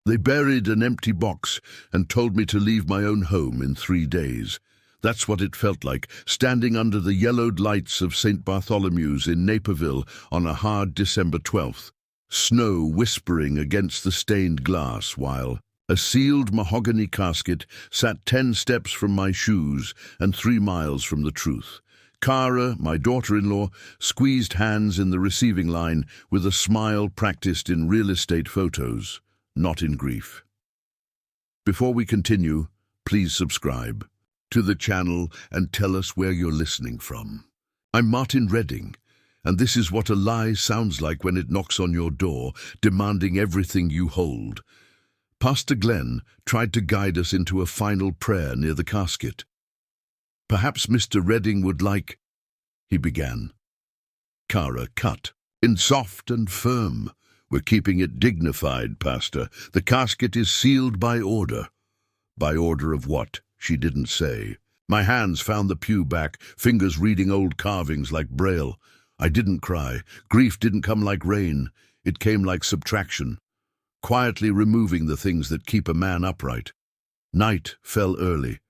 They buried an empty box and told me to leave my own home in 3 days. That's what it felt like, standing under the yellowed lights of St. Bartholomew's in Naperville on a hard December 12th. Snow whispering against the stained glass while a sealed mahogany casket sat 10 steps from my shoes and 3 miles from the truth. Cara, my daughter-in-law, squeezed hands in the receiving line with a smile practiced in real estate photos, not in grief. Before we continue, please subscribe to the channel and tell us where you're listening from. I'm Martin Redding, and this is what a lie sounds like when it knocks on your door, demanding everything you hold. Pastor Glenn tried to guide us into a final prayer near the casket. "Perhaps Mr. Redding would like," he began. Cara cut, in soft and firm. "We're keeping it dignified, Pastor. The casket is sealed by order." By order of what? She didn't say. My hands found the pew back, fingers reading old carvings like Braille. I didn't cry. Grief didn't come like rain. It came like subtraction, quietly removing the things that keep a man upright. Night fell early.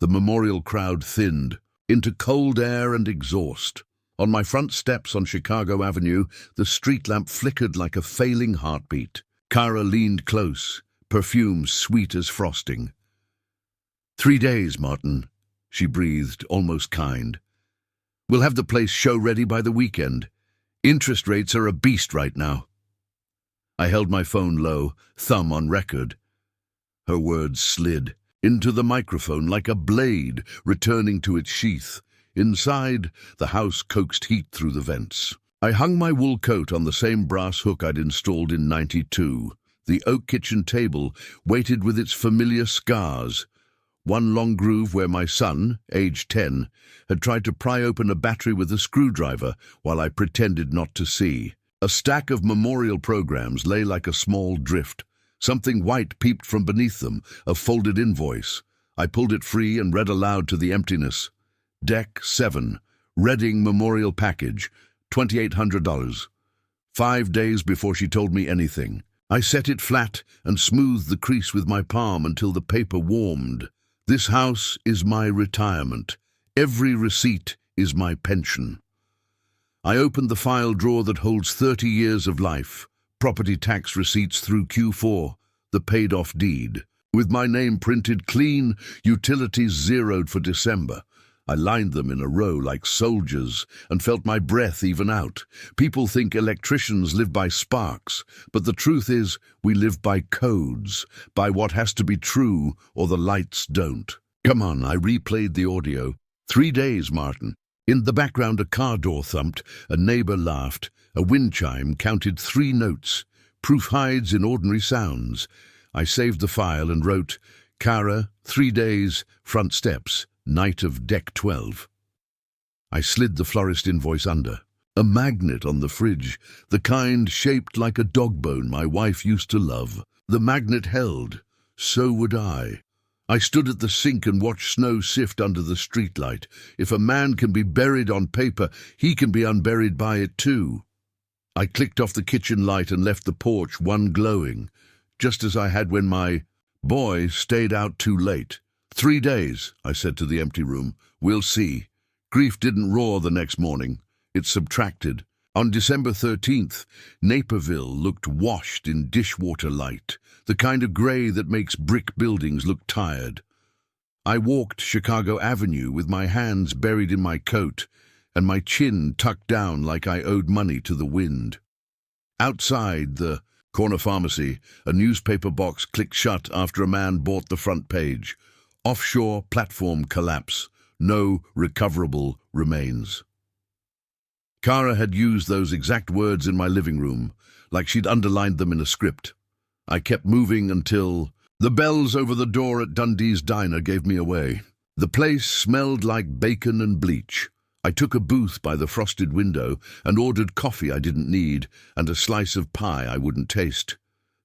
The memorial crowd thinned into cold air and exhaust. On my front steps on Chicago Avenue, the street lamp flickered like a failing heartbeat. Cara leaned close, perfume sweet as frosting. 3 days, Martin," she breathed, almost kind. "We'll have the place show ready by the weekend. Interest rates are a beast right now." I held my phone low, thumb on record. Her words slid into the microphone like a blade returning to its sheath. Inside, the house coaxed heat through the vents. I hung my wool coat on the same brass hook I'd installed in '92. The oak kitchen table waited with its familiar scars. One long groove where my son, aged 10, had tried to pry open a battery with a screwdriver while I pretended not to see. A stack of memorial programs lay like a small drift. Something white peeped from beneath them, a folded invoice. I pulled it free and read aloud to the emptiness. Deck 7, Redding Memorial Package, $2,800. 5 days before she told me anything. I set it flat and smoothed the crease with my palm until the paper warmed. This house is my retirement. Every receipt is my pension. I opened the file drawer that holds 30 years of life, property tax receipts through Q4, the paid-off deed. With my name printed clean, utilities zeroed for December. I lined them in a row like soldiers and felt my breath even out. People think electricians live by sparks, but the truth is we live by codes, by what has to be true or the lights don't. Come on, I replayed the audio. 3 days, Martin. In the background, a car door thumped, a neighbor laughed, a wind chime counted 3 notes. Proof hides in ordinary sounds. I saved the file and wrote, Cara, 3 days, front steps. Night of deck 12. I slid the florist invoice under. A magnet on the fridge, the kind shaped like a dog bone my wife used to love. The magnet held. So would I. I stood at the sink and watched snow sift under the streetlight. If a man can be buried on paper, he can be unburied by it too. I clicked off the kitchen light and left the porch one glowing, just as I had when my boy stayed out too late. 3 days, I said to the empty room. We'll see. Grief didn't roar the next morning. It subtracted. On December 13th, Naperville looked washed in dishwater light, the kind of gray that makes brick buildings look tired. I walked Chicago Avenue with my hands buried in my coat and my chin tucked down like I owed money to the wind. Outside the corner pharmacy, a newspaper box clicked shut after a man bought the front page. Offshore platform collapse. No recoverable remains. Cara had used those exact words in my living room, like she'd underlined them in a script. I kept moving until the bells over the door at Dundee's Diner gave me away. The place smelled like bacon and bleach. I took a booth by the frosted window and ordered coffee I didn't need and a slice of pie I wouldn't taste.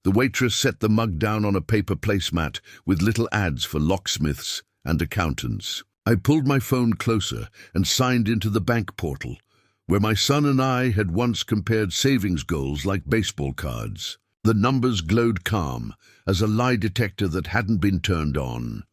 The waitress set the mug down on a paper placemat with little ads for locksmiths and accountants. I pulled my phone closer and signed into the bank portal, where my son and I had once compared savings goals like baseball cards. The numbers glowed calm, as a lie detector that hadn't been turned on.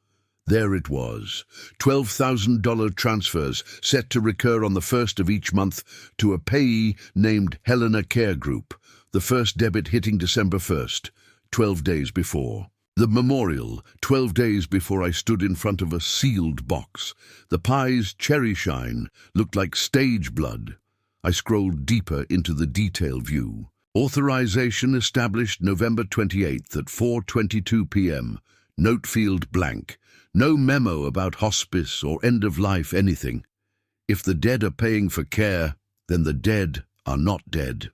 There it was, $12,000 transfers set to recur on the first of each month to a payee named Helena Care Group, the first debit hitting December 1st, 12 days before. The memorial, 12 days before I stood in front of a sealed box. The pie's cherry shine looked like stage blood. I scrolled deeper into the detail view. Authorization established November 28th at 4:22 p.m. Note field blank. No memo about hospice or end-of-life anything. If the dead are paying for care, then the dead are not dead.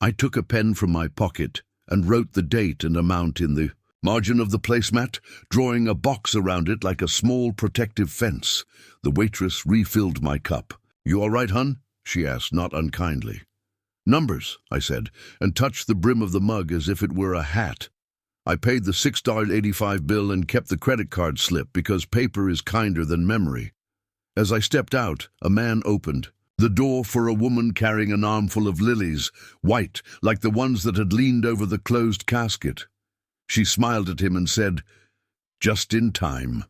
I took a pen from my pocket and wrote the date and amount in the margin of the placemat, drawing a box around it like a small protective fence. The waitress refilled my cup. "You all right, hun?" she asked, not unkindly. "Numbers," I said, and touched the brim of the mug as if it were a hat. I paid the $6.85 bill and kept the credit card slip because paper is kinder than memory. As I stepped out, a man opened the door for a woman carrying an armful of lilies, white, like the ones that had leaned over the closed casket. She smiled at him and said, "Just in time."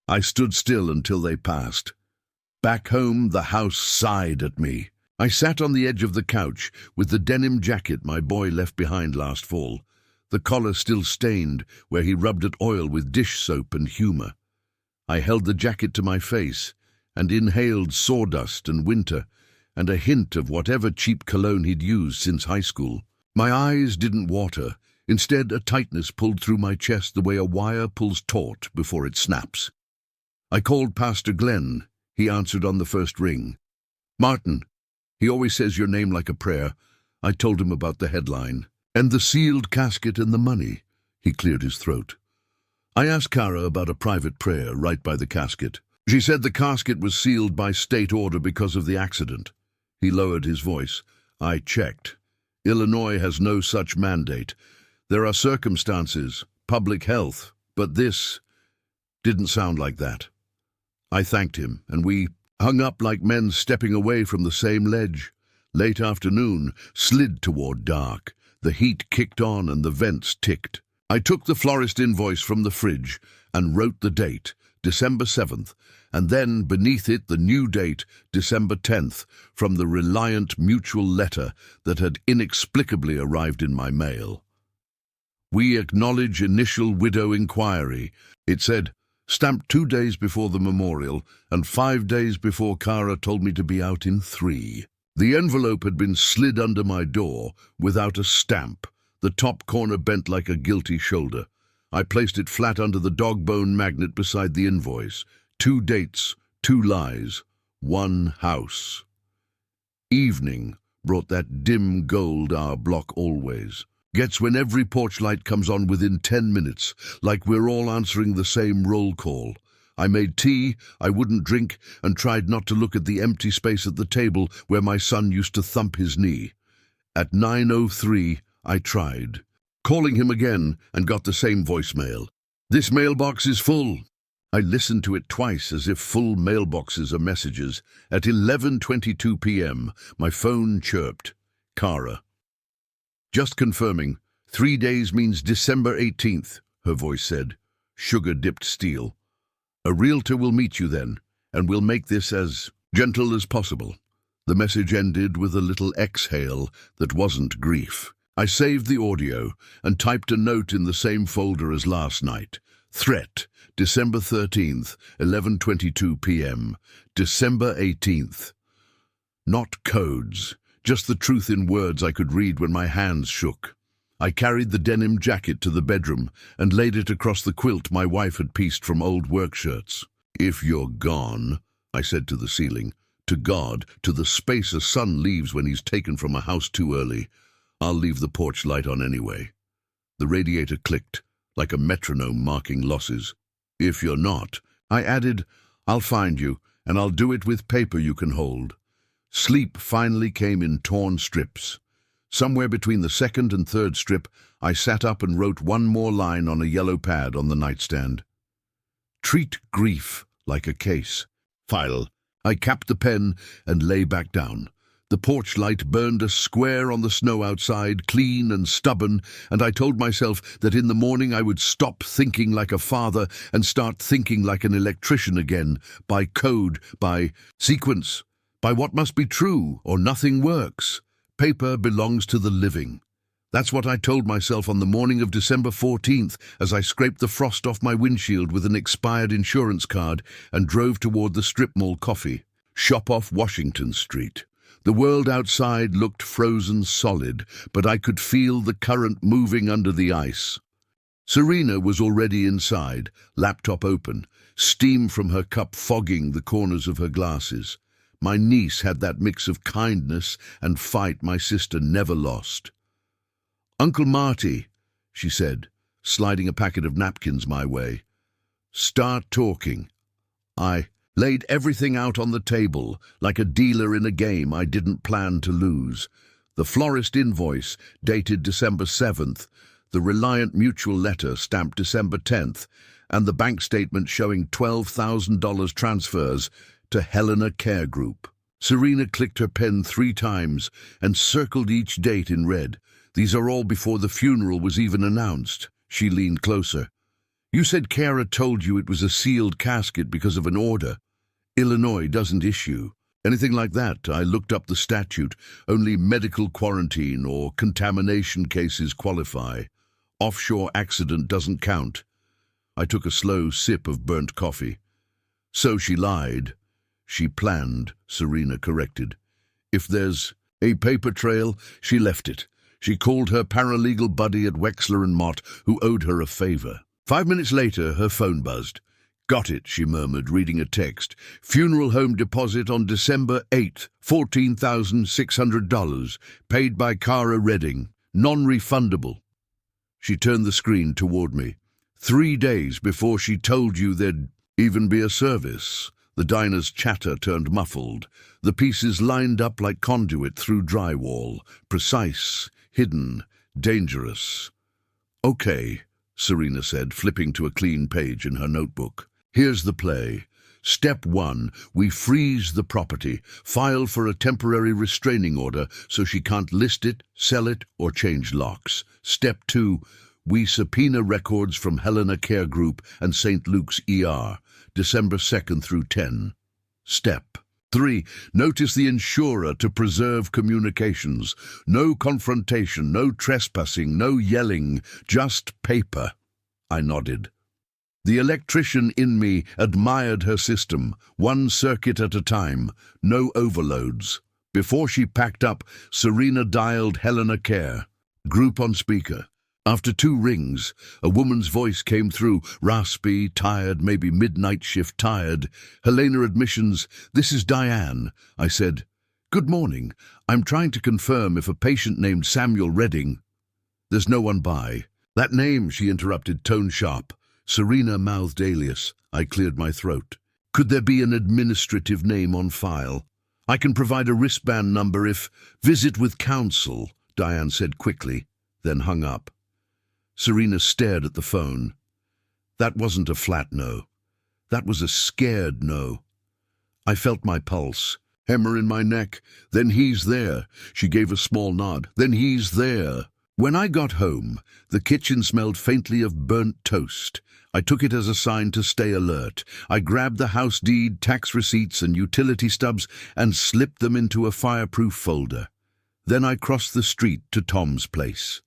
I stood still until they passed. Back home, the house sighed at me. I sat on the edge of the couch with the denim jacket my boy left behind last fall, the collar still stained where he rubbed it oil with dish soap and humor. I held the jacket to my face and inhaled sawdust and winter and a hint of whatever cheap cologne he'd used since high school. My eyes didn't water. Instead, a tightness pulled through my chest the way a wire pulls taut before it snaps. I called Pastor Glenn. He answered on the first ring. "Martin, he always says your name like a prayer." I told him about the headline. "And the sealed casket and the money." He cleared his throat. I asked Kara about a private prayer right by the casket. She said the casket was sealed by state order because of the accident. He lowered his voice. I checked. Illinois has no such mandate. There are circumstances, public health, but this didn't sound like that. I thanked him, and we hung up like men stepping away from the same ledge. Late afternoon slid toward dark. The heat kicked on and the vents ticked. I took the florist invoice from the fridge and wrote the date, December 7th, and then beneath it the new date, December 10th, from the Reliant Mutual letter that had inexplicably arrived in my mail. "We acknowledge initial widow inquiry," it said, stamped 2 days before the memorial and 5 days before Kara told me to be out in 3. The envelope had been slid under my door without a stamp, the top corner bent like a guilty shoulder. I placed it flat under the dog-bone magnet beside the invoice. 2 dates, 2 lies, 1 house. Evening brought that dim gold our block always gets when every porch light comes on within 10 minutes, like we're all answering the same roll call. I made tea I wouldn't drink and tried not to look at the empty space at the table where my son used to thump his knee. At 9:03, I tried, calling him again, and got the same voicemail. "This mailbox is full." I listened to it twice as if full mailboxes are messages. At 11:22 p.m., my phone chirped. Kara. "Just confirming. 3 days means December 18th, her voice said. Sugar-dipped steel. "A realtor will meet you then, and we'll make this as gentle as possible." The message ended with a little exhale that wasn't grief. I saved the audio and typed a note in the same folder as last night. Threat, December 13th, 11:22 p.m. December 18th. Not codes, just the truth in words I could read when my hands shook. I carried the denim jacket to the bedroom and laid it across the quilt my wife had pieced from old work shirts. "If you're gone," I said to the ceiling, to God, to the space a son leaves when he's taken from a house too early, "I'll leave the porch light on anyway." The radiator clicked, like a metronome marking losses. "If you're not," I added, "I'll find you, and I'll do it with paper you can hold." Sleep finally came in torn strips. Somewhere between the second and third strip, I sat up and wrote one more line on a yellow pad on the nightstand. "Treat grief like a case." File. I capped the pen and lay back down. The porch light burned a square on the snow outside, clean and stubborn, and I told myself that in the morning I would stop thinking like a father and start thinking like an electrician again, by code, by sequence, by what must be true or nothing works. Paper belongs to the living. That's what I told myself on the morning of December 14th as I scraped the frost off my windshield with an expired insurance card and drove toward the strip mall coffee shop off Washington Street. The world outside looked frozen solid, but I could feel the current moving under the ice. Serena was already inside, laptop open, steam from her cup fogging the corners of her glasses. My niece had that mix of kindness and fight my sister never lost. "Uncle Marty," she said, sliding a packet of napkins my way. "Start talking." I laid everything out on the table, like a dealer in a game I didn't plan to lose. The florist invoice, dated December 7th, the Reliant Mutual letter, stamped December 10th, and the bank statement showing $12,000 transfers to Helena Care Group. Serena clicked her pen 3 times and circled each date in red. "These are all before the funeral was even announced." She leaned closer. "You said Kara told you it was a sealed casket because of an order. Illinois doesn't issue anything like that." I looked up the statute. Only medical quarantine or contamination cases qualify. Offshore accident doesn't count. I took a slow sip of burnt coffee. "So she lied." "She planned," Serena corrected. "If there's a paper trail, she left it. She called her paralegal buddy at Wexler and Mott, who owed her a favor." 5 minutes later, her phone buzzed. "Got it," she murmured, reading a text. "Funeral home deposit on December 8th, $14,600, paid by Kara Redding, non-refundable." She turned the screen toward me. 3 days before she told you there'd even be a service." The diner's chatter turned muffled. The pieces lined up like conduit through drywall, precise, hidden, dangerous. "Okay," Serena said, flipping to a clean page in her notebook. "Here's the play. Step 1, we freeze the property, file for a temporary restraining order so she can't list it, sell it, or change locks. Step 2, we subpoena records from Helena Care Group and St. Luke's ER, December 2nd through 10. Step 3, notice the insurer to preserve communications. No confrontation, no trespassing, no yelling, just paper." I nodded. The electrician in me admired her system, 1 circuit at a time, no overloads. Before she packed up, Serena dialed Helena Care. Group on speaker. After 2 rings, a woman's voice came through, raspy, tired, maybe midnight shift tired. "Helena Admissions, this is Diane." I said, "Good morning. I'm trying to confirm if a patient named Samuel Redding—" "There's no one by." "That name," she interrupted, tone sharp. Serena mouthed alias. I cleared my throat. "Could there be an administrative name on file? I can provide a wristband number if—" "Visit with counsel," Diane said quickly, then hung up. Serena stared at the phone. That wasn't a flat no. That was a scared no. I felt my pulse. Hammer in my neck. "Then he's there." She gave a small nod. "Then he's there." When I got home, the kitchen smelled faintly of burnt toast. I took it as a sign to stay alert. I grabbed the house deed, tax receipts, and utility stubs and slipped them into a fireproof folder. Then I crossed the street to Tom's place.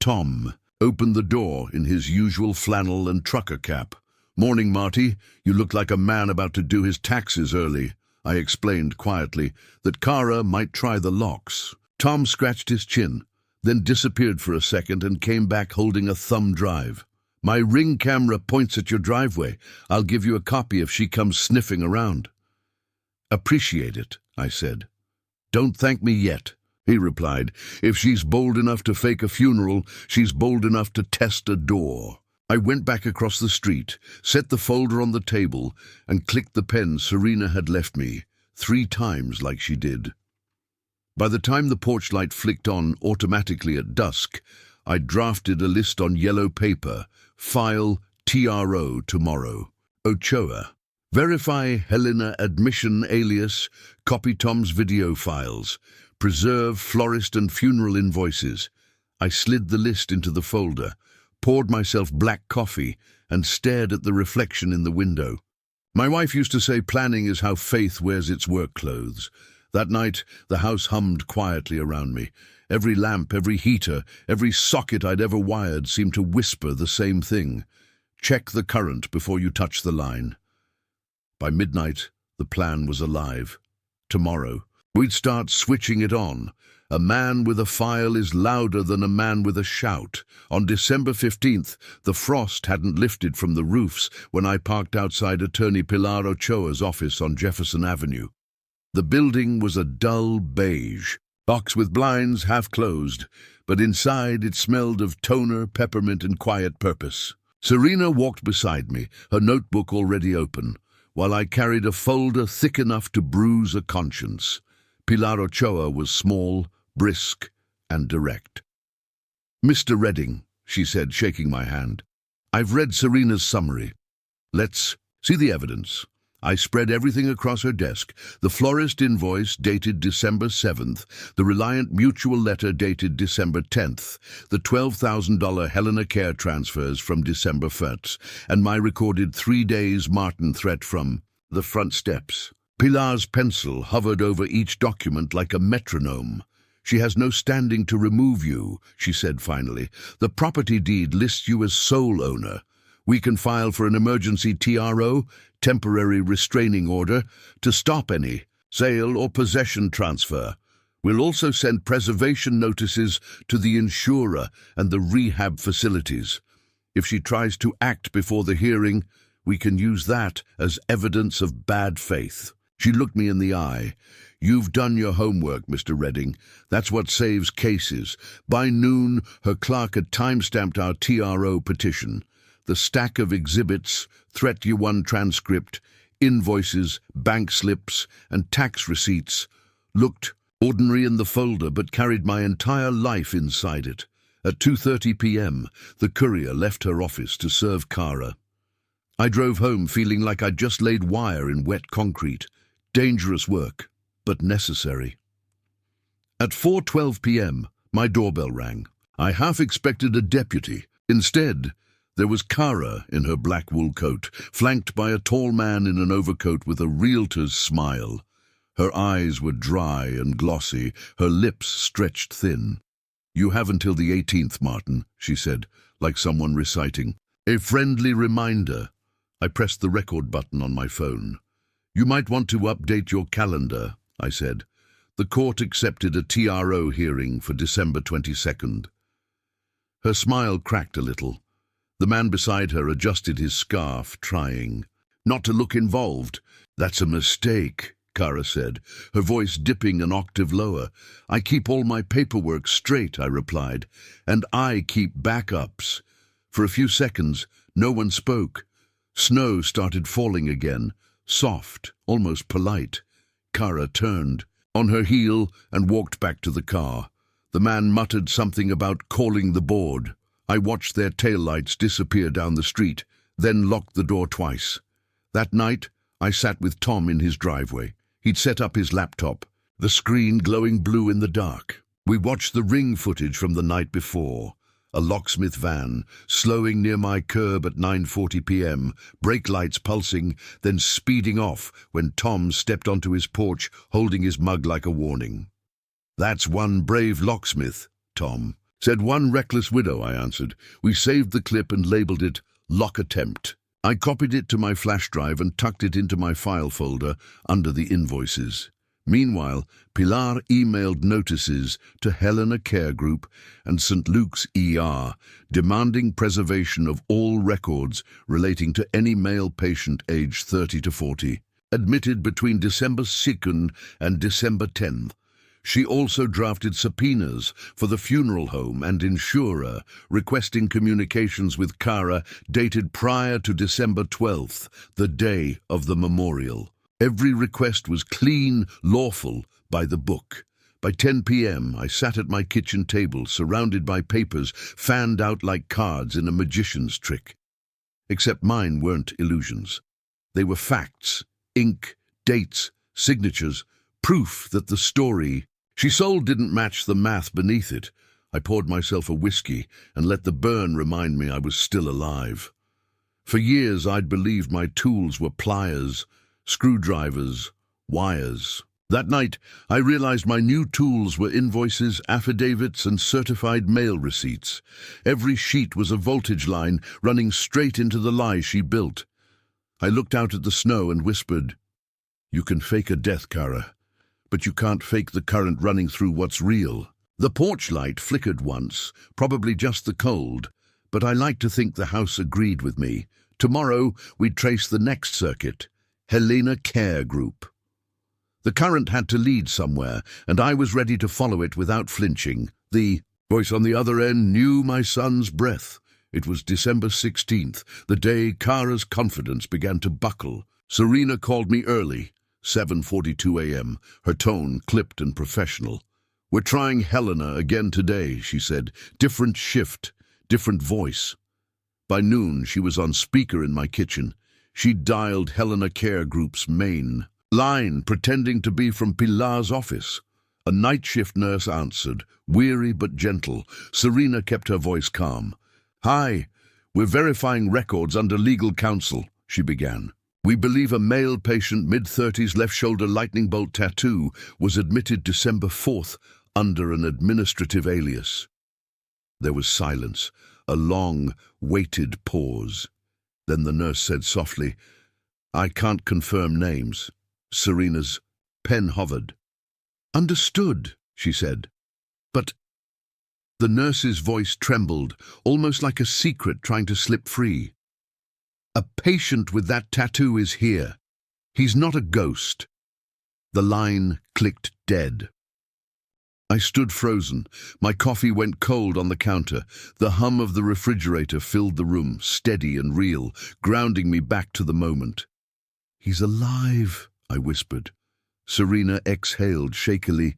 Tom opened the door in his usual flannel and trucker cap. "Morning, Marty. You look like a man about to do his taxes early." I explained quietly that Kara might try the locks. Tom scratched his chin, then disappeared for a second and came back holding a thumb drive. "My Ring camera points at your driveway. I'll give you a copy if she comes sniffing around." "Appreciate it," I said. "Don't thank me yet," he replied. "If she's bold enough to fake a funeral, she's bold enough to test a door." I went back across the street, set the folder on the table, and clicked the pen Serena had left me, 3 times like she did. By the time the porch light flicked on automatically at dusk, I drafted a list on yellow paper. File TRO tomorrow. Ochoa. Verify Helena admission alias, copy Tom's video files, preserve florist and funeral invoices. I slid the list into the folder, poured myself black coffee, and stared at the reflection in the window. My wife used to say planning is how faith wears its work clothes. That night, the house hummed quietly around me. Every lamp, every heater, every socket I'd ever wired seemed to whisper the same thing. Check the current before you touch the line. By midnight, the plan was alive. Tomorrow, we'd start switching it on. A man with a file is louder than a man with a shout. On December 15th, the frost hadn't lifted from the roofs when I parked outside Attorney Pilar Ochoa's office on Jefferson Avenue. The building was a dull beige, box with blinds half closed, but inside it smelled of toner, peppermint, and quiet purpose. Serena walked beside me, her notebook already open, while I carried a folder thick enough to bruise a conscience. Pilar Ochoa was small, brisk, and direct. "Mr. Redding," she said, shaking my hand, "I've read Serena's summary. Let's see the evidence." I spread everything across her desk. The florist invoice dated December 7th, the Reliant Mutual letter dated December 10th, the $12,000 Helena Care transfers from December 1st, and my recorded 3 days Martin threat from the front steps. Pilar's pencil hovered over each document like a metronome. "She has no standing to remove you," she said finally. "The property deed lists you as sole owner. We can file for an emergency TRO, temporary restraining order, to stop any sale or possession transfer. We'll also send preservation notices to the insurer and the rehab facilities. If she tries to act before the hearing, we can use that as evidence of bad faith." She looked me in the eye. "You've done your homework, Mr. Redding. That's what saves cases." By noon, her clerk had time-stamped our TRO petition. The stack of exhibits, Threat You Won transcript, invoices, bank slips, and tax receipts looked ordinary in the folder but carried my entire life inside it. At 2:30 p.m., the courier left her office to serve Cara. I drove home feeling like I'd just laid wire in wet concrete. Dangerous work, but necessary. At 4:12 p.m., my doorbell rang. I half expected a deputy. Instead, there was Cara in her black wool coat, flanked by a tall man in an overcoat with a realtor's smile. Her eyes were dry and glossy, her lips stretched thin. "You have until the 18th, Martin," she said, like someone reciting. "A friendly reminder." I pressed the record button on my phone. "You might want to update your calendar," I said. The court accepted a TRO hearing for December 22nd. Her smile cracked a little. The man beside her adjusted his scarf, trying not to look involved. "That's a mistake," Cara said, her voice dipping an octave lower. "I keep all my paperwork straight," I replied, "and I keep backups." For a few seconds, no one spoke. Snow started falling again, soft, almost polite. Cara turned on her heel and walked back to the car. The man muttered something about calling the board. I watched their taillights disappear down the street, then locked the door twice. That night, I sat with Tom in his driveway. He'd set up his laptop, the screen glowing blue in the dark. We watched the ring footage from the night before. A locksmith van, slowing near my curb at 9:40 p.m., brake lights pulsing, then speeding off when Tom stepped onto his porch, holding his mug like a warning. "That's one brave locksmith," Tom said. "One reckless widow," I answered. We saved the clip and labeled it Lock Attempt. I copied it to my flash drive and tucked it into my file folder under the invoices. Meanwhile, Pilar emailed notices to Helena Care Group and St. Luke's ER, demanding preservation of all records relating to any male patient aged 30 to 40, admitted between December 2nd and December 10th. She also drafted subpoenas for the funeral home and insurer, requesting communications with Cara dated prior to December 12th, the day of the memorial. Every request was clean, lawful, by the book. By 10 p.m., I sat at my kitchen table, surrounded by papers, fanned out like cards in a magician's trick. Except mine weren't illusions. They were facts, ink, dates, signatures, proof that the story she sold didn't match the math beneath it. I poured myself a whiskey and let the burn remind me I was still alive. For years I'd believed my tools were pliers, screwdrivers, wires. That night, I realized my new tools were invoices, affidavits, and certified mail receipts. Every sheet was a voltage line running straight into the lie she built. I looked out at the snow and whispered, "You can fake a death, Kara, but you can't fake the current running through what's real." The porch light flickered once, probably just the cold, but I like to think the house agreed with me. Tomorrow, we'd trace the next circuit, Helena Care Group. The current had to lead somewhere, and I was ready to follow it without flinching. The voice on the other end knew my son's breath. It was December 16th, the day Kara's confidence began to buckle. Serena called me early, 7:42 a.m., her tone clipped and professional. "We're trying Helena again today," she said. "Different shift, different voice." By noon, she was on speaker in my kitchen. She'd dialed Helena Care Group's main line, pretending to be from Pilar's office. A night shift nurse answered, weary but gentle. Serena kept her voice calm. "Hi, we're verifying records under legal counsel," she began. "We believe a male patient, mid-30s, left shoulder lightning bolt tattoo, was admitted December 4th under an administrative alias." There was silence, a long, weighted pause. Then the nurse said softly, "I can't confirm names." Serena's pen hovered. "Understood," she said. "But—" The nurse's voice trembled, almost like a secret trying to slip free. "A patient with that tattoo is here. He's not a ghost." The line clicked dead. I stood frozen. My coffee went cold on the counter. The hum of the refrigerator filled the room, steady and real, grounding me back to the moment. "He's alive," I whispered. Serena exhaled shakily.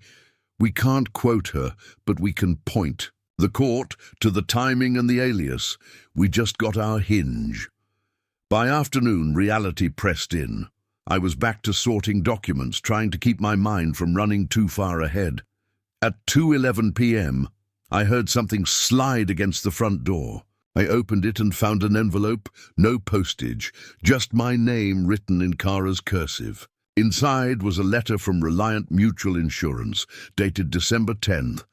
"We can't quote her, but we can point the court to the timing and the alias. We just got our hinge." By afternoon, reality pressed in. I was back to sorting documents, trying to keep my mind from running too far ahead. At 2:11 p.m., I heard something slide against the front door. I opened it and found an envelope, no postage, just my name written in Kara's cursive. Inside was a letter from Reliant Mutual Insurance, dated December 10th.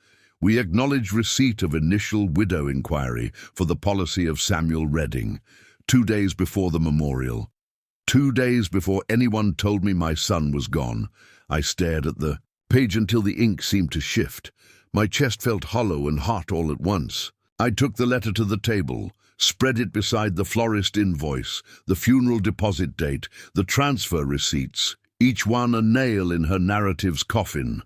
"We acknowledge receipt of initial widow inquiry for the policy of Samuel Redding, 2 days before the memorial." 2 days before anyone told me my son was gone. I stared at the page until the ink seemed to shift. My chest felt hollow and hot all at once. I took the letter to the table, spread it beside the florist invoice, the funeral deposit date, the transfer receipts, each one a nail in her narrative's coffin.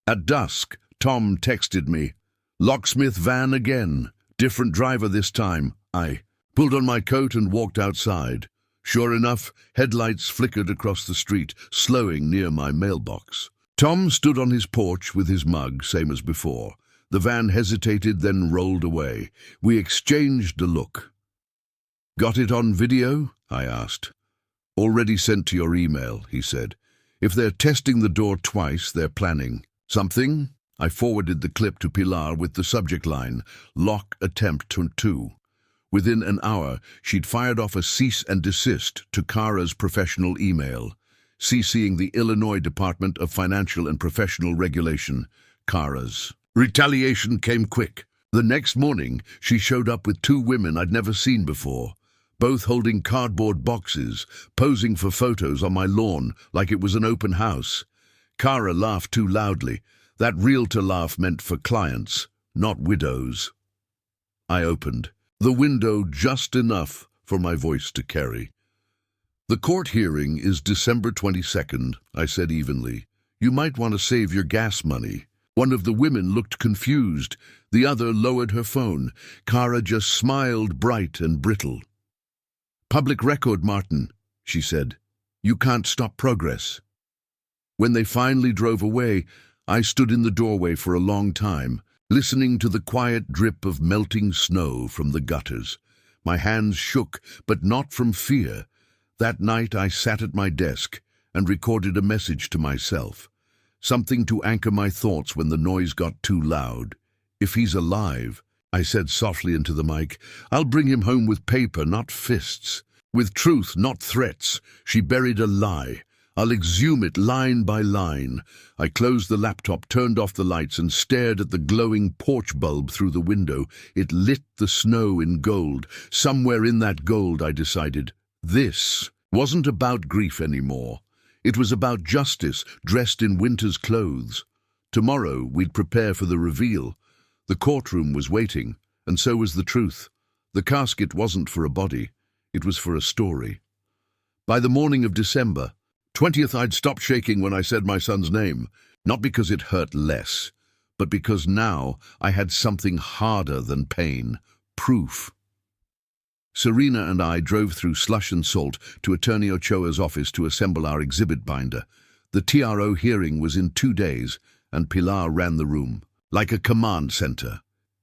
At dusk, Tom texted me, "Locksmith van again, different driver this time." I pulled on my coat and walked outside. Sure enough, headlights flickered across the street, slowing near my mailbox. Tom stood on his porch with his mug, same as before. The van hesitated, then rolled away. We exchanged a look. "Got it on video?" I asked. "Already sent to your email," he said. "If they're testing the door twice, they're planning something." I forwarded the clip to Pilar with the subject line, "Lock attempt to 2." Within an hour, she'd fired off a cease and desist to Kara's professional email, CCing the Illinois Department of Financial and Professional Regulation, Kara's. Retaliation came quick. The next morning, she showed up with 2 women I'd never seen before, both holding cardboard boxes, posing for photos on my lawn like it was an open house. Kara laughed too loudly. That realtor laugh meant for clients, not widows. I opened the window just enough for my voice to carry. "The court hearing is December 22nd, I said evenly. "You might want to save your gas money." One of the women looked confused. The other lowered her phone. Kara just smiled, bright and brittle. "Public record, Martin," she said. "You can't stop progress." When they finally drove away, I stood in the doorway for a long time, listening to the quiet drip of melting snow from the gutters. My hands shook, but not from fear. That night I sat at my desk and recorded a message to myself, something to anchor my thoughts when the noise got too loud. "If he's alive," I said softly into the mic, "I'll bring him home with paper, not fists. With truth, not threats." She buried a lie. "I'll exhume it line by line." I closed the laptop, turned off the lights, and stared at the glowing porch bulb through the window. It lit the snow in gold. Somewhere in that gold, I decided, this wasn't about grief anymore. It was about justice, dressed in winter's clothes. Tomorrow, we'd prepare for the reveal. The courtroom was waiting, and so was the truth. The casket wasn't for a body. It was for a story. By the morning of December 20th, I'd stopped shaking when I said my son's name, not because it hurt less, but because now I had something harder than pain, proof. Serena and I drove through slush and salt to Attorney Ochoa's office to assemble our exhibit binder. The TRO hearing was in 2 days, and Pilar ran the room, like a command center.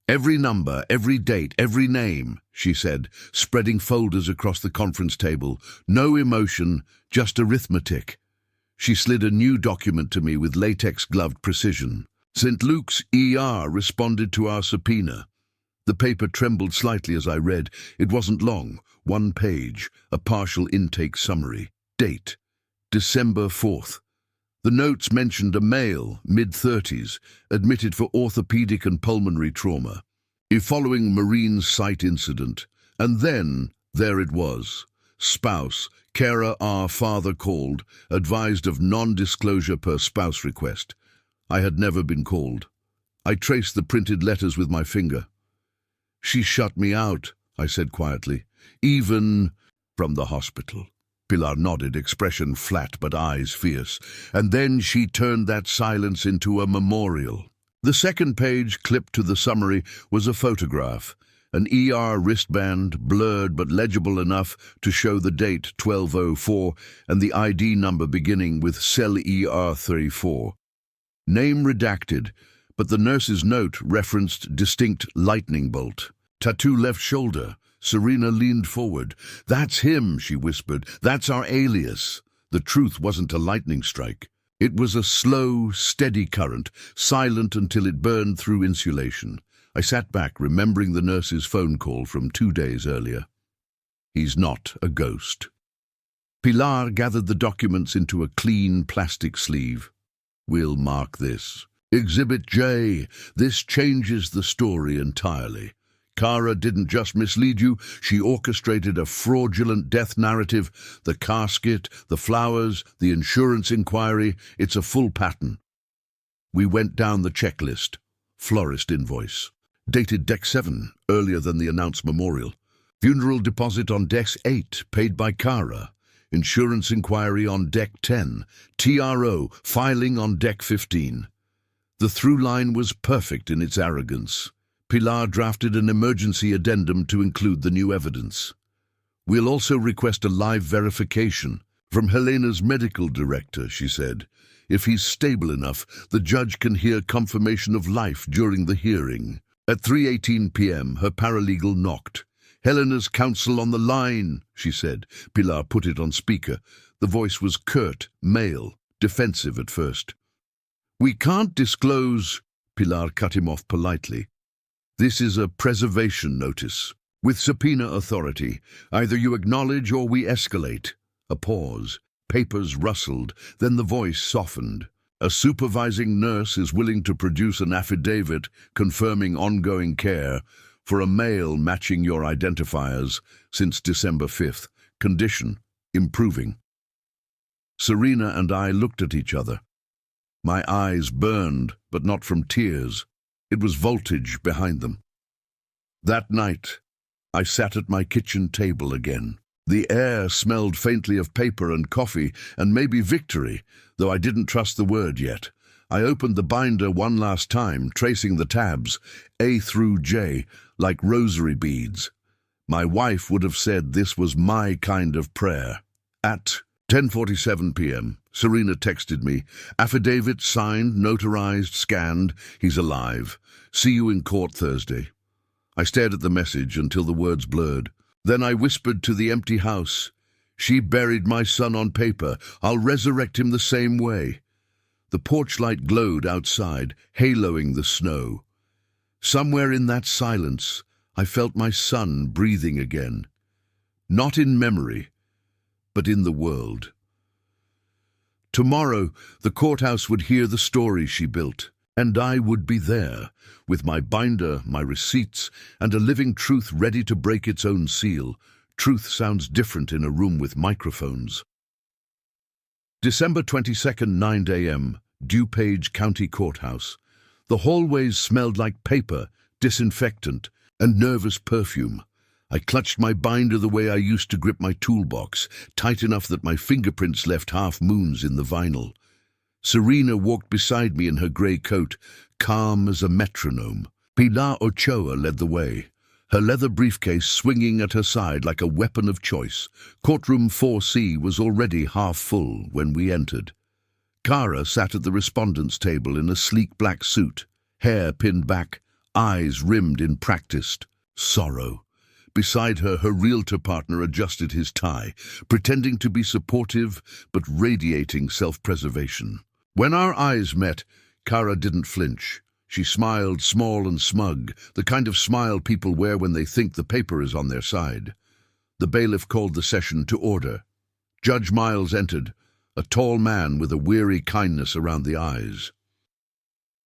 "Every number, every date, every name," she said, spreading folders across the conference table. "No emotion, just arithmetic." She slid a new document to me with latex-gloved precision. "St. Luke's ER responded to our subpoena." The paper trembled slightly as I read. It wasn't long, 1 page, a partial intake summary. Date, December 4th. The notes mentioned a male, mid-30s, admitted for orthopedic and pulmonary trauma, following Marine site incident. And then, there it was. Spouse, carer R. Father called, advised of non-disclosure per spouse request. I had never been called. I traced the printed letters with my finger. "She shut me out," I said quietly. "Even from the hospital." Pilar nodded, expression flat but eyes fierce. "And then she turned that silence into a memorial." The second page, clipped to the summary, was a photograph. An ER wristband, blurred but legible enough to show the date 1204 and the ID number beginning with cell ER34. Name redacted, but the nurse's note referenced distinct lightning bolt. Tattoo left shoulder. Serena leaned forward. "That's him," she whispered. "That's our alias." The truth wasn't a lightning strike. It was a slow, steady current, silent until it burned through insulation. I sat back, remembering the nurse's phone call from 2 days earlier. "He's not a ghost." Pilar gathered the documents into a clean plastic sleeve. "We'll mark this. Exhibit J. This changes the story entirely. Kara didn't just mislead you, she orchestrated a fraudulent death narrative. The casket, the flowers, the insurance inquiry, it's a full pattern." We went down the checklist. Florist invoice. Dated Deck 7, earlier than the announced memorial. Funeral deposit on Deck 8, paid by Kara. Insurance inquiry on Deck 10. TRO, filing on Deck 15. The through line was perfect in its arrogance. Pilar drafted an emergency addendum to include the new evidence. "We'll also request a live verification from Helena's medical director," she said. "If he's stable enough, the judge can hear confirmation of life during the hearing." At 3:18 p.m., her paralegal knocked. "Helena's counsel on the line," she said. Pilar put it on speaker. The voice was curt, male, defensive at first. "We can't disclose," Pilar cut him off politely. "This is a preservation notice. With subpoena authority, either you acknowledge or we escalate." A pause. Papers rustled, then the voice softened. "A supervising nurse is willing to produce an affidavit confirming ongoing care for a male matching your identifiers since December 5th. Condition, improving." Serena and I looked at each other. My eyes burned, but not from tears. It was voltage behind them. That night, I sat at my kitchen table again. The air smelled faintly of paper and coffee, and maybe victory, though I didn't trust the word yet. I opened the binder one last time, tracing the tabs, A through J, like rosary beads. My wife would have said this was my kind of prayer. At 10:47 p.m., Serena texted me, "Affidavit signed, notarized, scanned. He's alive. See you in court Thursday." I stared at the message until the words blurred. Then I whispered to the empty house, She buried my son on paper. I'll resurrect him the same way. The porch light glowed outside, haloing the snow. Somewhere in that silence, I felt my son breathing again. Not in memory, but in the world. Tomorrow, the courthouse would hear the story she built, and I would be there, with my binder, my receipts, and a living truth ready to break its own seal. Truth sounds different in a room with microphones. December 22nd, 9 a.m., DuPage County Courthouse. The hallways smelled like paper, disinfectant, and nervous perfume. I clutched my binder the way I used to grip my toolbox, tight enough that my fingerprints left half-moons in the vinyl. Serena walked beside me in her grey coat, calm as a metronome. Pilar Ochoa led the way, her leather briefcase swinging at her side like a weapon of choice. Courtroom 4C was already half full when we entered. Cara sat at the respondent's table in a sleek black suit, hair pinned back, eyes rimmed in practiced sorrow. Beside her, her realtor partner adjusted his tie, pretending to be supportive but radiating self-preservation. When our eyes met, Cara didn't flinch. She smiled, small and smug, the kind of smile people wear when they think the paper is on their side. The bailiff called the session to order. Judge Miles entered, a tall man with a weary kindness around the eyes.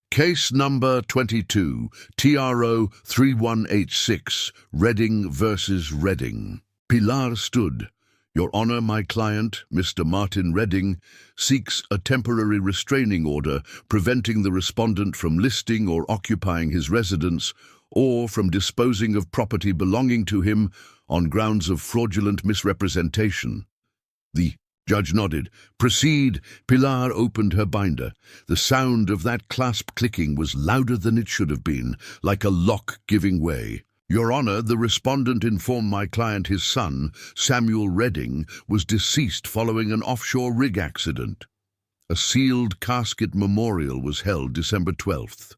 Case number 22, TRO 3186, Redding versus Redding. Pilar stood. Your Honor, my client, Mr. Martin Redding, seeks a temporary restraining order preventing the respondent from listing or occupying his residence or from disposing of property belonging to him on grounds of fraudulent misrepresentation. The judge nodded. Proceed. Pilar opened her binder. The sound of that clasp clicking was louder than it should have been, like a lock giving way. Your Honor, the respondent informed my client his son, Samuel Redding, was deceased following an offshore rig accident. A sealed casket memorial was held December 12th.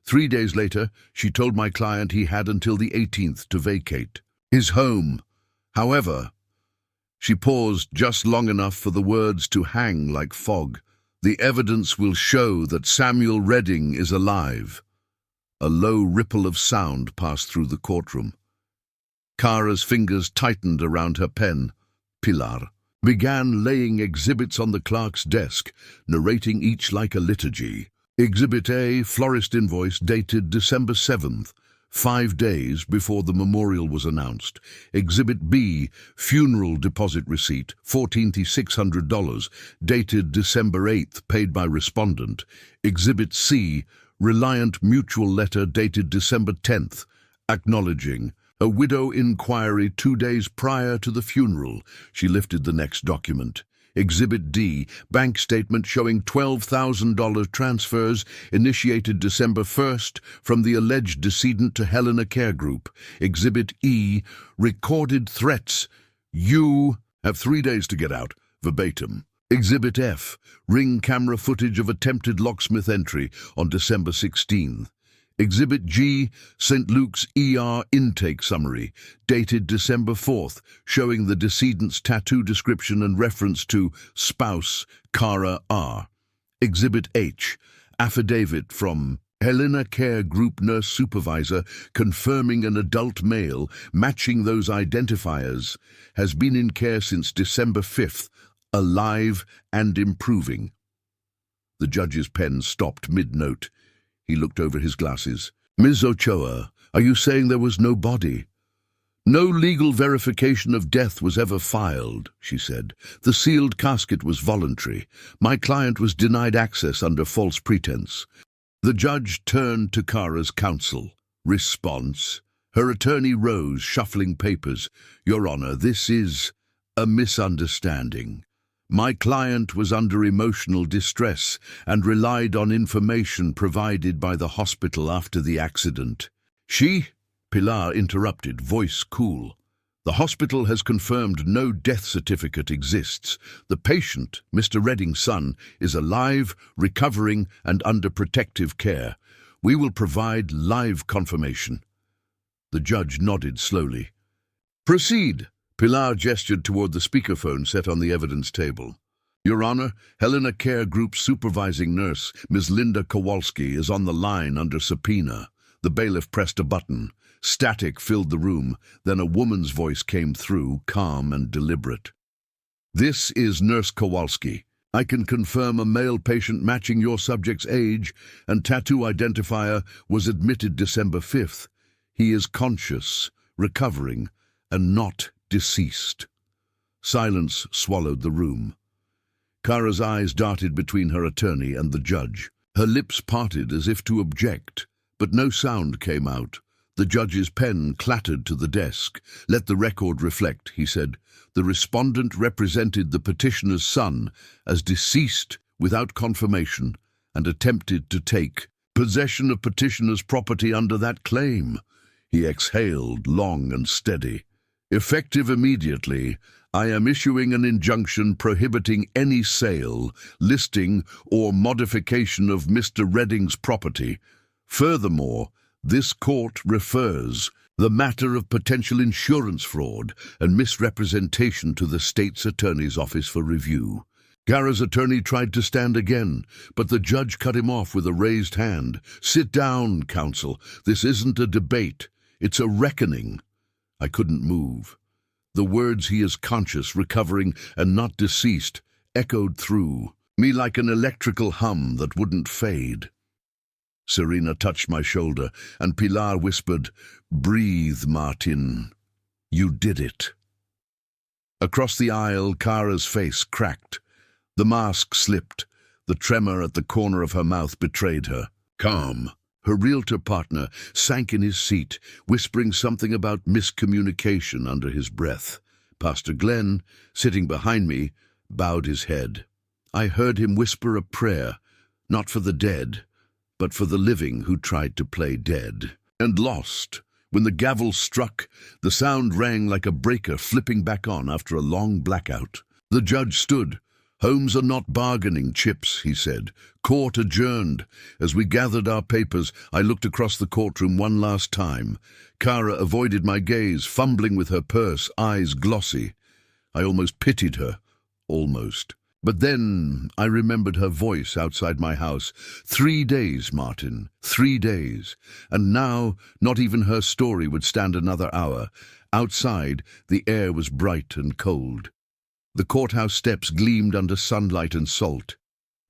3 days later, she told my client he had until the 18th to vacate his home. However, she paused just long enough for the words to hang like fog. The evidence will show that Samuel Redding is alive. A low ripple of sound passed through the courtroom. Cara's fingers tightened around her pen. Pilar began laying exhibits on the clerk's desk, narrating each like a liturgy. Exhibit A, florist invoice dated December 7th, 5 days before the memorial was announced. Exhibit B, funeral deposit receipt, $14,600, dated December 8th, paid by respondent. Exhibit C, Reliant Mutual letter dated December 10th, acknowledging a widow inquiry 2 days prior to the funeral. She lifted the next document. Exhibit D, bank statement showing $12,000 transfers initiated December 1st from the alleged decedent to Helena Care Group. Exhibit E, recorded threats. You have 3 days to get out, verbatim. Exhibit F, ring camera footage of attempted locksmith entry on December 16th. Exhibit G, St. Luke's ER intake summary, dated December 4th, showing the decedent's tattoo description and reference to spouse Cara R. Exhibit H, affidavit from Helena Care Group nurse supervisor confirming an adult male matching those identifiers has been in care since December 5th, alive and improving. The judge's pen stopped mid-note. He looked over his glasses. Ms. Ochoa, are you saying there was no body? No legal verification of death was ever filed, she said. The sealed casket was voluntary. My client was denied access under false pretense. The judge turned to Cara's counsel. Response. Her attorney rose, shuffling papers. Your Honor, this is a misunderstanding. My client was under emotional distress and relied on information provided by the hospital after the accident. Pilar interrupted, voice cool. The hospital has confirmed no death certificate exists. The patient, Mr. Redding's son, is alive, recovering, and under protective care. We will provide live confirmation. The judge nodded slowly. Proceed. Pilar gestured toward the speakerphone set on the evidence table. Your Honor, Helena Care Group's supervising nurse, Ms. Linda Kowalski, is on the line under subpoena. The bailiff pressed a button. Static filled the room. Then a woman's voice came through, calm and deliberate. This is Nurse Kowalski. I can confirm a male patient matching your subject's age and tattoo identifier was admitted December 5th. He is conscious, recovering, and not deceased. Silence swallowed the room. Kara's eyes darted between her attorney and the judge. Her lips parted as if to object, but no sound came out. The judge's pen clattered to the desk. Let the record reflect, he said. The respondent represented the petitioner's son as deceased without confirmation and attempted to take possession of petitioner's property under that claim. He exhaled, long and steady. Effective immediately, I am issuing an injunction prohibiting any sale, listing, or modification of Mr. Redding's property. Furthermore, this court refers the matter of potential insurance fraud and misrepresentation to the state's attorney's office for review. Kara's attorney tried to stand again, but the judge cut him off with a raised hand. Sit down, counsel. This isn't a debate. It's a reckoning. I couldn't move. The words "he is conscious, recovering, and not deceased" echoed through me like an electrical hum that wouldn't fade. Serena touched my shoulder, and Pilar whispered, "Breathe, Martin. You did it." Across the aisle, Kara's face cracked. The mask slipped. The tremor at the corner of her mouth betrayed her. Calm. Her realtor partner sank in his seat, whispering something about miscommunication under his breath. Pastor Glenn, sitting behind me, bowed his head. I heard him whisper a prayer, not for the dead, but for the living who tried to play dead and lost. When the gavel struck, the sound rang like a breaker flipping back on after a long blackout. The judge stood. "Homes are not bargaining chips," he said. "Court adjourned." As we gathered our papers, I looked across the courtroom one last time. Kara avoided my gaze, fumbling with her purse, eyes glossy. I almost pitied her. Almost. But then I remembered her voice outside my house. 3 days, Martin. 3 days. And now, not even her story would stand another hour. Outside, the air was bright and cold. The courthouse steps gleamed under sunlight and salt.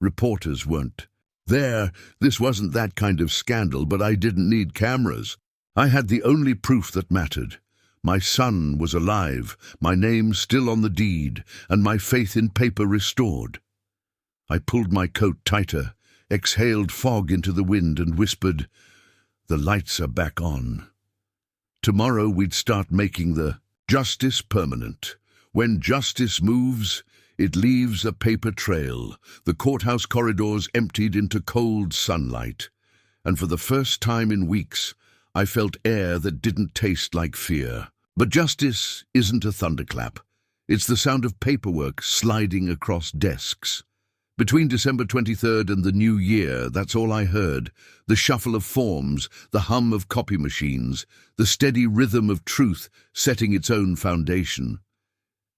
Reporters weren't there. This wasn't that kind of scandal, but I didn't need cameras. I had the only proof that mattered. My son was alive, my name still on the deed, and my faith in paper restored. I pulled my coat tighter, exhaled fog into the wind, and whispered, "The lights are back on." Tomorrow we'd start making the justice permanent. When justice moves, it leaves a paper trail. The courthouse corridors emptied into cold sunlight. And for the first time in weeks, I felt air that didn't taste like fear. But justice isn't a thunderclap. It's the sound of paperwork sliding across desks. Between December 23rd and the new year, that's all I heard. The shuffle of forms, the hum of copy machines, the steady rhythm of truth setting its own foundation.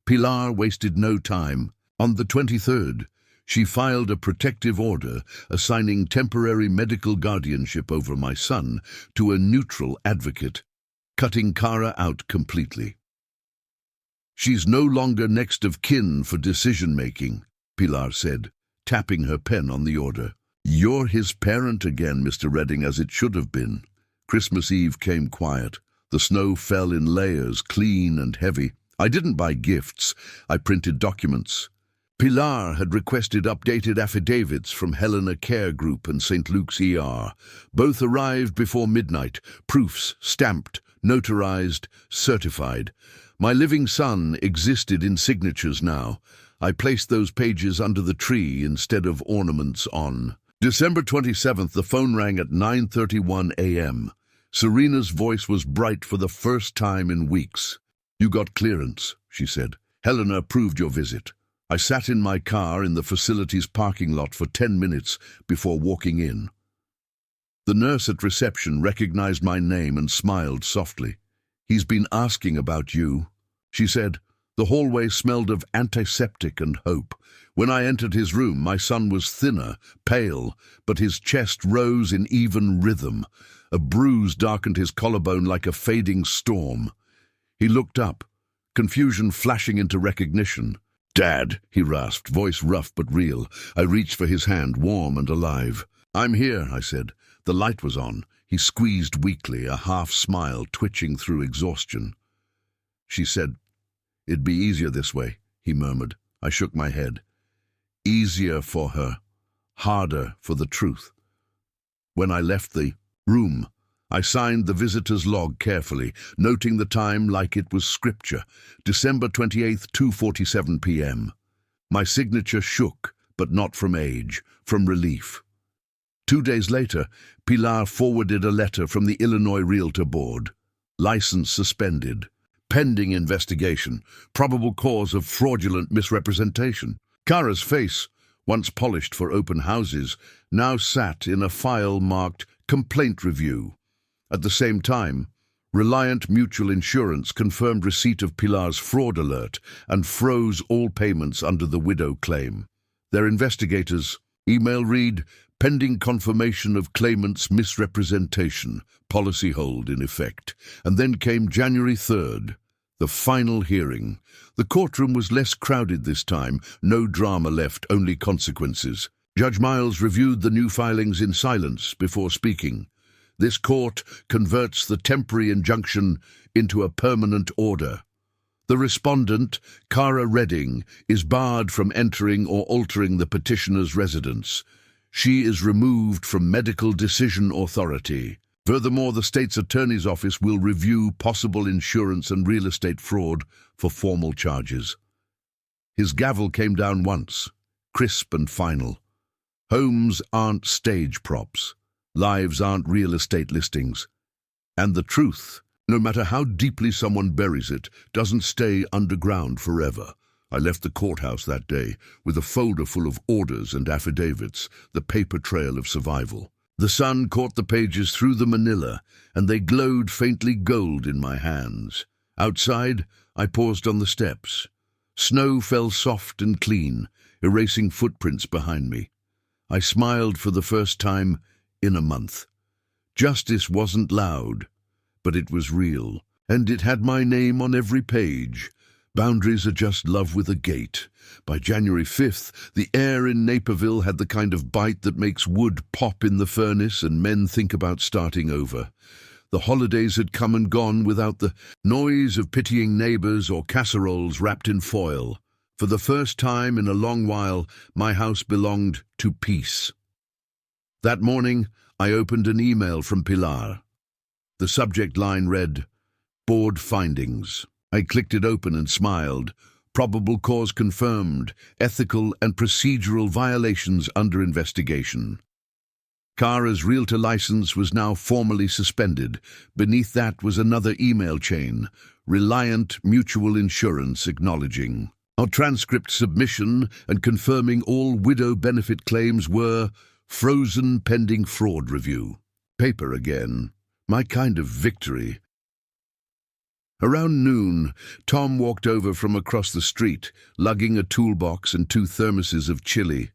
Pilar wasted no time. On the 23rd, she filed a protective order assigning temporary medical guardianship over my son to a neutral advocate, cutting Kara out completely. "She's no longer next of kin for decision-making," Pilar said, tapping her pen on the order. "You're his parent again, Mr. Redding, as it should have been." Christmas Eve came quiet. The snow fell in layers, clean and heavy. I didn't buy gifts. I printed documents. Pilar had requested updated affidavits from Helena Care Group and St. Luke's ER. Both arrived before midnight, proofs stamped, notarized, certified. My living son existed in signatures now. I placed those pages under the tree instead of ornaments on. December 27th, the phone rang at 9:31 a.m. Serena's voice was bright for the first time in weeks. "You got clearance," she said. "Helena approved your visit." I sat in my car in the facility's parking lot for 10 minutes before walking in. The nurse at reception recognized my name and smiled softly. "He's been asking about you." She said, "The hallway smelled of antiseptic and hope. When I entered his room, my son was thinner, pale, but his chest rose in even rhythm. A bruise darkened his collarbone like a fading storm. He looked up, confusion flashing into recognition. "Dad," he rasped, voice rough but real. I reached for his hand, warm and alive. "I'm here," I said. The light was on. He squeezed weakly, a half-smile twitching through exhaustion. She said, "It'd be easier this way," he murmured. I shook my head. Easier for her, harder for the truth. When I left the room, I signed the visitor's log carefully, noting the time like it was scripture. December 28th, 2:47 p.m. My signature shook, but not from age, from relief. 2 days later, Pilar forwarded a letter from the Illinois Realtor Board. License suspended. Pending investigation. Probable cause of fraudulent misrepresentation. Kara's face, once polished for open houses, now sat in a file marked Complaint Review. At the same time, Reliant Mutual Insurance confirmed receipt of Pilar's fraud alert and froze all payments under the widow claim. Their investigators, email read, "Pending confirmation of claimant's misrepresentation, policy hold in effect." And then came January 3rd, the final hearing. The courtroom was less crowded this time, no drama left, only consequences. Judge Miles reviewed the new filings in silence before speaking. This court converts the temporary injunction into a permanent order. The respondent, Kara Redding, is barred from entering or altering the petitioner's residence. She is removed from medical decision authority. Furthermore, the state's attorney's office will review possible insurance and real estate fraud for formal charges. His gavel came down once, crisp and final. Homes aren't stage props. Lives aren't real estate listings. And the truth, no matter how deeply someone buries it, doesn't stay underground forever. I left the courthouse that day with a folder full of orders and affidavits, the paper trail of survival. The sun caught the pages through the manila, and they glowed faintly gold in my hands. Outside, I paused on the steps. Snow fell soft and clean, erasing footprints behind me. I smiled for the first time in a month. Justice wasn't loud, but it was real, and it had my name on every page. Boundaries are just love with a gate. By January 5th, the air in Naperville had the kind of bite that makes wood pop in the furnace and men think about starting over. The holidays had come and gone without the noise of pitying neighbors or casseroles wrapped in foil. For the first time in a long while, my house belonged to peace. That morning, I opened an email from Pilar. The subject line read, "Board findings." I clicked it open and smiled. Probable cause confirmed. Ethical and procedural violations under investigation. Kara's realtor license was now formally suspended. Beneath that was another email chain. Reliant Mutual Insurance acknowledging. Our transcript submission and confirming all widow benefit claims were frozen pending fraud review. Paper again. My kind of victory. Around noon, Tom walked over from across the street, lugging a toolbox and 2 thermoses of chili.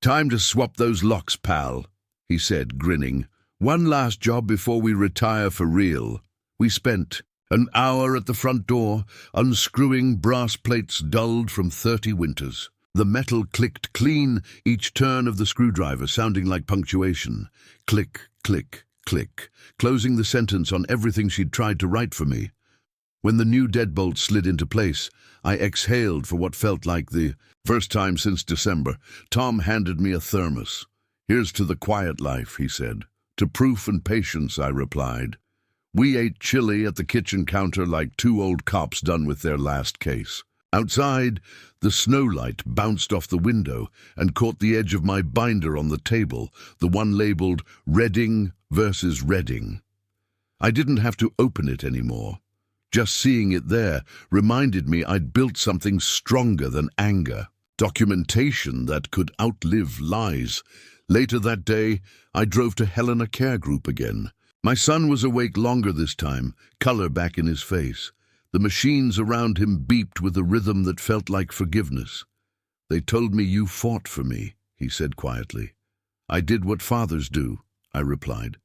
"Time to swap those locks, pal," he said, grinning. "One last job before we retire for real." We spent an hour at the front door, unscrewing brass plates dulled from 30 winters. The metal clicked clean, each turn of the screwdriver sounding like punctuation. Click, click, click, closing the sentence on everything she'd tried to write for me. When the new deadbolt slid into place, I exhaled for what felt like the first time since December. Tom handed me a thermos. "Here's to the quiet life," he said. "To proof and patience," I replied. We ate chili at the kitchen counter like 2 old cops done with their last case. Outside, the snowlight bounced off the window and caught the edge of my binder on the table, the one labeled Redding versus Redding. I didn't have to open it anymore. Just seeing it there reminded me I'd built something stronger than anger, documentation that could outlive lies. Later that day, I drove to Helena Care Group again. My son was awake longer this time, color back in his face. The machines around him beeped with a rhythm that felt like forgiveness. "They told me you fought for me," he said quietly. "I did what fathers do," I replied.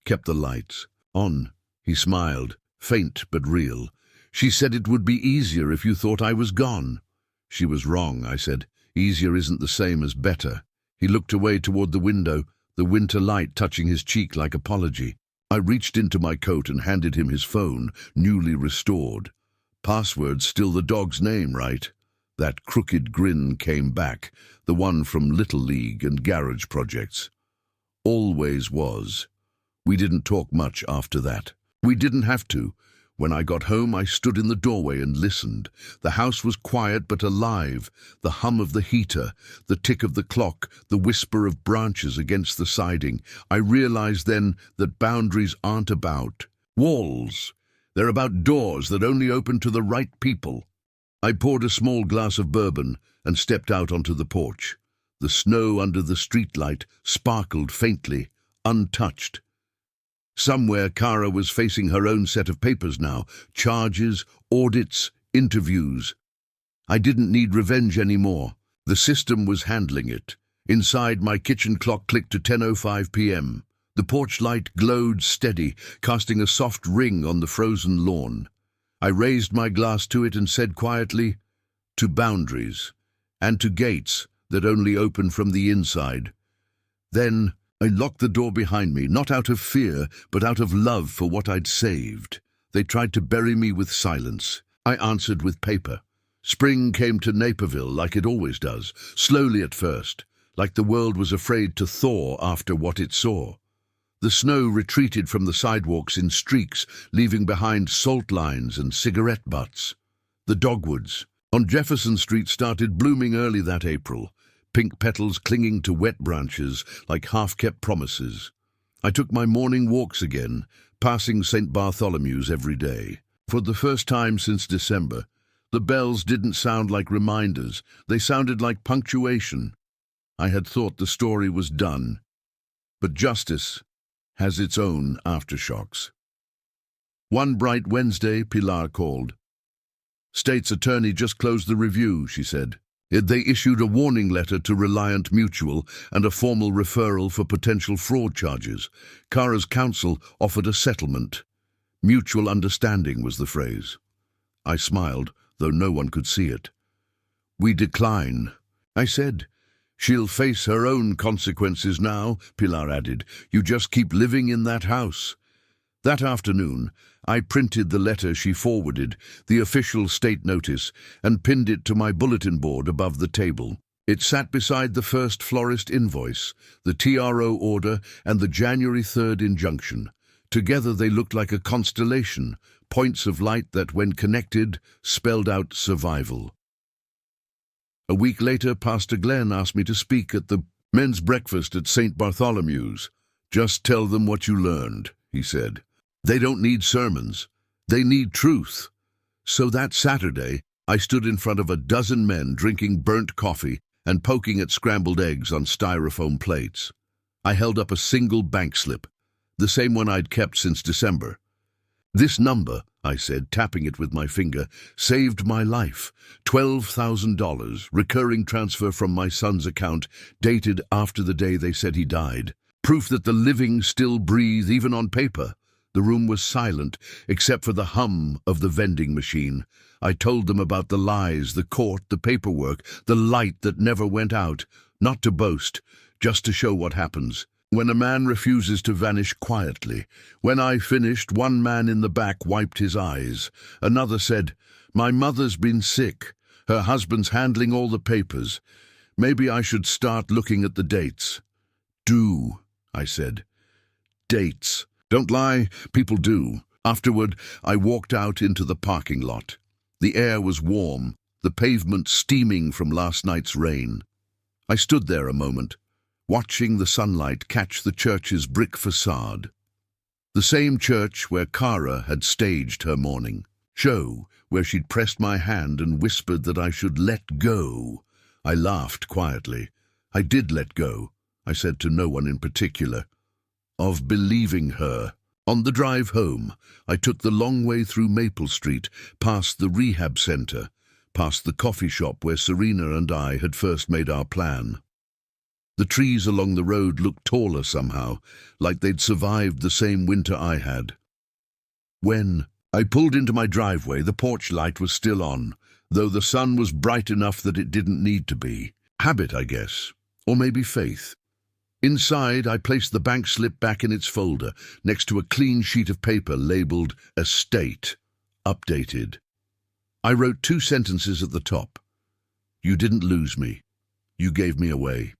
"Kept the lights on." He smiled, faint but real. "She said it would be easier if you thought I was gone." "She was wrong," I said. "Easier isn't the same as better." He looked away toward the window, the winter light touching his cheek like apology. I reached into my coat and handed him his phone, newly restored. "Password still the dog's name, right?" That crooked grin came back, the one from Little League and garage projects. "Always was." We didn't talk much after that. We didn't have to. When I got home, I stood in the doorway and listened. The house was quiet but alive. The hum of the heater, the tick of the clock, the whisper of branches against the siding. I realized then that boundaries aren't about walls. They're about doors that only open to the right people. I poured a small glass of bourbon and stepped out onto the porch. The snow under the streetlight sparkled faintly, untouched. Somewhere Kara was facing her own set of papers now, charges, audits, interviews. I didn't need revenge anymore. The system was handling it. Inside, my kitchen clock clicked to 10:05 p.m. The porch light glowed steady, casting a soft ring on the frozen lawn. I raised my glass to it and said quietly, "To boundaries, and to gates that only open from the inside." Then I locked the door behind me, not out of fear, but out of love for what I'd saved. They tried to bury me with silence. I answered with paper. Spring came to Naperville like it always does, slowly at first, like the world was afraid to thaw after what it saw. The snow retreated from the sidewalks in streaks, leaving behind salt lines and cigarette butts. The dogwoods on Jefferson Street started blooming early that April, pink petals clinging to wet branches like half-kept promises. I took my morning walks again, passing St. Bartholomew's every day. For the first time since December, the bells didn't sound like reminders, they sounded like punctuation. I had thought the story was done, but justice has its own aftershocks. One bright Wednesday, Pilar called. "State's attorney just closed the review," she said. They issued a warning letter to Reliant Mutual and a formal referral for potential fraud charges. Kara's counsel offered a settlement. Mutual understanding was the phrase. I smiled, though no one could see it. "We decline," I said. "She'll face her own consequences now," Pilar added. "You just keep living in that house." That afternoon, I printed the letter she forwarded, the official state notice, and pinned it to my bulletin board above the table. It sat beside the first florist invoice, the TRO order, and the January 3rd injunction. Together they looked like a constellation, points of light that, when connected, spelled out survival. A week later, Pastor Glenn asked me to speak at the men's breakfast at St. Bartholomew's. "Just tell them what you learned," he said. "They don't need sermons. They need truth." So that Saturday, I stood in front of a dozen men drinking burnt coffee and poking at scrambled eggs on styrofoam plates. I held up a single bank slip, the same one I'd kept since December. "This number," I said, tapping it with my finger, "saved my life. $12,000, recurring transfer from my son's account, dated after the day they said he died. Proof that the living still breathe, even on paper." The room was silent, except for the hum of the vending machine. I told them about the lies, the court, the paperwork, the light that never went out, not to boast, just to show what happens when a man refuses to vanish quietly. When I finished, one man in the back wiped his eyes. Another said, "My mother's been sick. Her husband's handling all the papers. Maybe I should start looking at the dates." "Do," I said. "Dates. Don't lie, people do." Afterward, I walked out into the parking lot. The air was warm, the pavement steaming from last night's rain. I stood there a moment, watching the sunlight catch the church's brick facade. The same church where Kara had staged her morning show, where she'd pressed my hand and whispered that I should let go. I laughed quietly. I did let go, I said to no one in particular, of believing her, On the drive home, I took the long way through Maple Street, past the rehab center, past the coffee shop where Serena and I had first made our plan. The trees along the road looked taller somehow, like they'd survived the same winter I had. When I pulled into my driveway, the porch light was still on, though the sun was bright enough that it didn't need to be. Habit, I guess, or maybe faith. Inside, I placed the bank slip back in its folder, next to a clean sheet of paper labeled Estate, updated. I wrote 2 sentences at the top. You didn't lose me. You gave me away.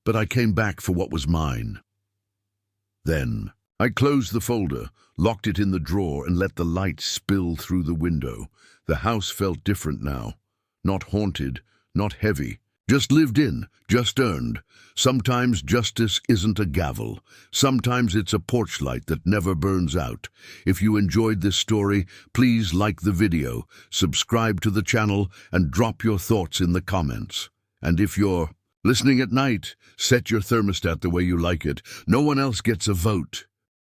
But I came back for what was mine. Then I closed the folder, locked it in the drawer, and let the light spill through the window. The house felt different now. Not haunted, not heavy. Just lived in, just earned. Sometimes justice isn't a gavel. Sometimes it's a porch light that never burns out. If you enjoyed this story, please like the video, subscribe to the channel, and drop your thoughts in the comments. And if you're listening at night, set your thermostat the way you like it. No one else gets a vote.